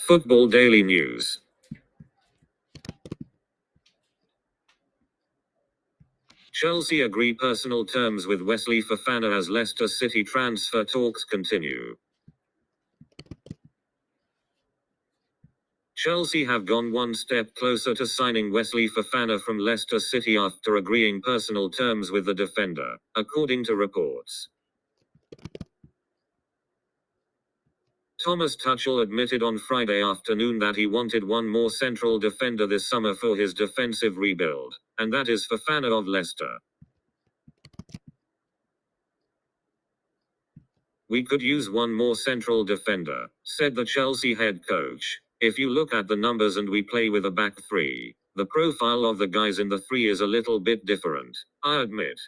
Football Daily News. Chelsea agree personal terms with Wesley Fofana as Leicester City transfer talks continue. Chelsea have gone one step closer to signing Wesley Fofana from Leicester City after agreeing personal terms with the defender, according to reports. Thomas Tuchel admitted on Friday afternoon that he wanted one more central defender this summer for his defensive rebuild, and that is Fofana of Leicester. "We could use one more central defender," said the Chelsea head coach. "If you look at the numbers and we play with a back three, the profile of the guys in the three is a little bit different, I admit.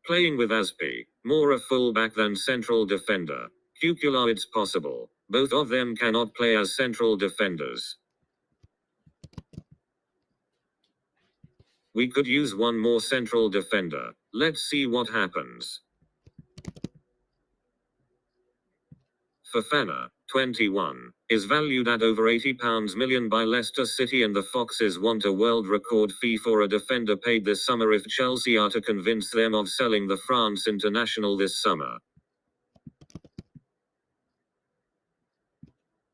Playing with Aspi, more a full-back than central defender. Tuchel, it's possible. Both of them cannot play as central defenders. We could use one more central defender. Let's see what happens." Fofana, 21, is valued at over £80 million by Leicester City, and the Foxes want a world record fee for a defender paid this summer if Chelsea are to convince them of selling the France international this summer.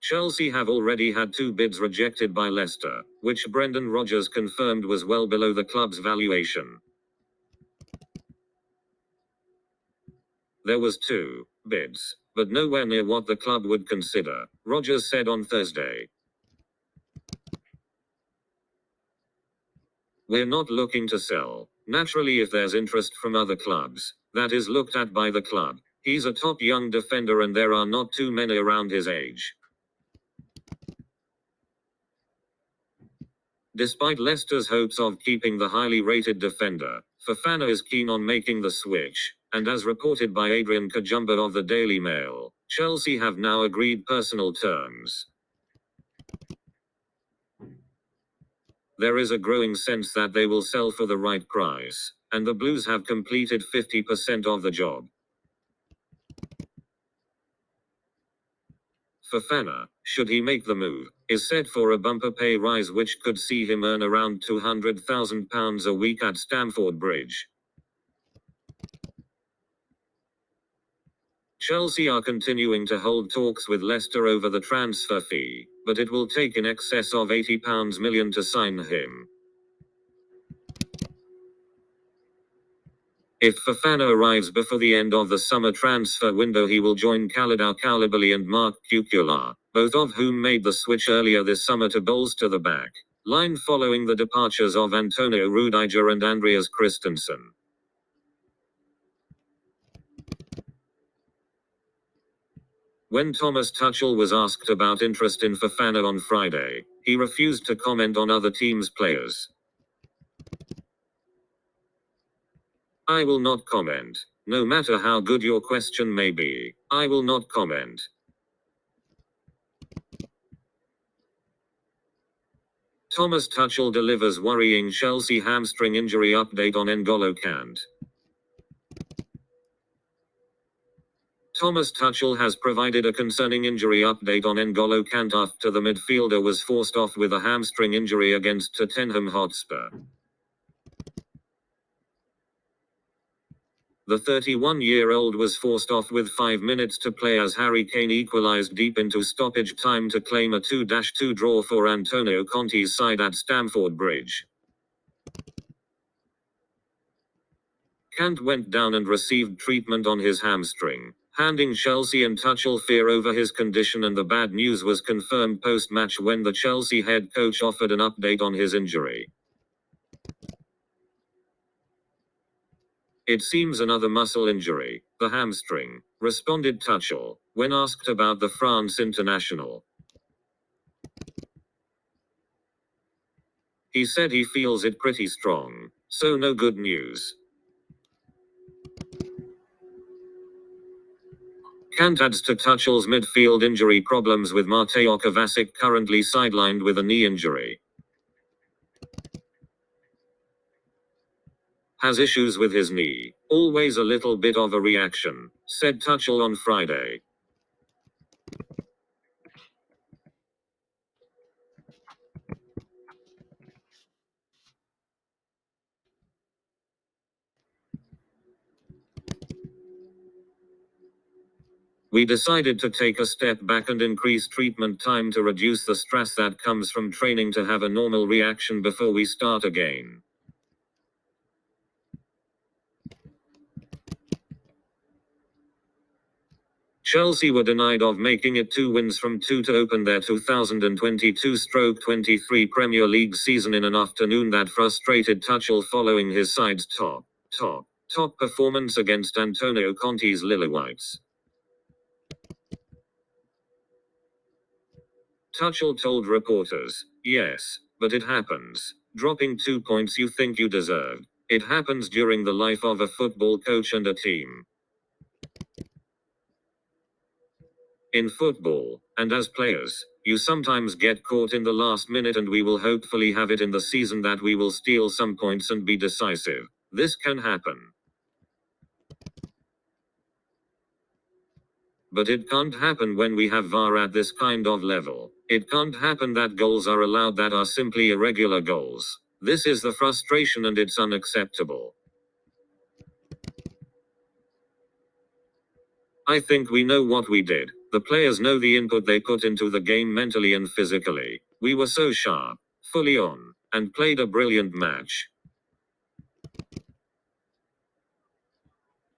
Chelsea have already had two bids rejected by Leicester, which Brendan Rodgers confirmed was well below the club's valuation. There was two bids, but nowhere near what the club would consider, Rodgers said on Thursday. "We're not looking to sell. Naturally, if there's interest from other clubs, that is looked at by the club. He's a top young defender and there are not too many around his age." Despite Leicester's hopes of keeping the highly rated defender, Fofana is keen on making the switch, and as reported by Adrian Kajumba of the Daily Mail, Chelsea have now agreed personal terms. "There is a growing sense that they will sell for the right price, and the Blues have completed 50% of the job." Fofana, should he make the move, is set for a bumper pay rise which could see him earn around £200,000 a week at Stamford Bridge. Chelsea are continuing to hold talks with Leicester over the transfer fee, but it will take in excess of £80 million to sign him. If Fofana arrives before the end of the summer transfer window, he will join Khalidou Koulibaly and Marc Cucurella, both of whom made the switch earlier this summer to bolster the back line following the departures of Antonio Rudiger and Andreas Christensen. When Thomas Tuchel was asked about interest in Fofana on Friday, he refused to comment on other teams' players. "I will not comment. No matter how good your question may be, I will not comment." Thomas Tuchel delivers worrying Chelsea hamstring injury update on N'Golo Kante. Thomas Tuchel has provided a concerning injury update on N'Golo Kante after the midfielder was forced off with a hamstring injury against Tottenham Hotspur. The 31-year-old was forced off with 5 minutes to play as Harry Kane equalised deep into stoppage time to claim a 2-2 draw for Antonio Conte's side at Stamford Bridge. Kante went down and received treatment on his hamstring, handing Chelsea and Tuchel fear over his condition, and the bad news was confirmed post-match when the Chelsea head coach offered an update on his injury. "It seems another muscle injury, the hamstring," responded Tuchel, when asked about the France international. He said he feels it pretty strong, so no good news. Kante adds to Tuchel's midfield injury problems, with Mateo Kovacic currently sidelined with a knee injury. "Has issues with his knee, always a little bit of a reaction," said Tuchel on Friday. We decided to take a step back and increase treatment time to reduce the stress that comes from training to have a normal reaction before we start again. Chelsea were denied of making it 2 wins from 2 to open their 2022-23 Premier League season in an afternoon that frustrated Tuchel following his side's top performance against N'Golo Kante's Lilywhites. Tuchel told reporters, "Yes, but it happens. Dropping 2 points you think you deserved. It happens during the life of a football coach and a team. In football, and as players, you sometimes get caught in the last minute, and we will hopefully have it in the season that we will steal some points and be decisive. This can happen. But it can't happen when we have VAR at this kind of level. It can't happen that goals are allowed that are simply irregular goals. This is the frustration, and it's unacceptable. I think we know what we did. The players know the input they put into the game mentally and physically. We were so sharp, fully on, and played a brilliant match.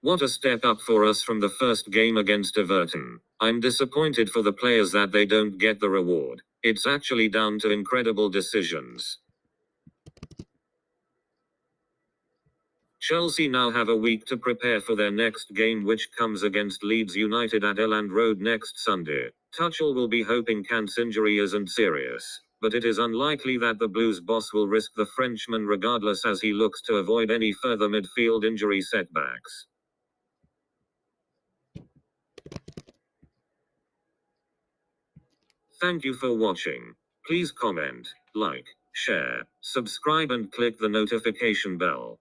What a step up for us from the first game against Everton. I'm disappointed for the players that they don't get the reward. It's actually down to incredible decisions. Chelsea now have a week to prepare for their next game, which comes against Leeds United at Elland Road next Sunday. Tuchel will be hoping Kante's injury isn't serious, but it is unlikely that the Blues boss will risk the Frenchman regardless, as he looks to avoid any further midfield injury setbacks. Thank you for watching. Please comment, like, share, subscribe and click the notification bell.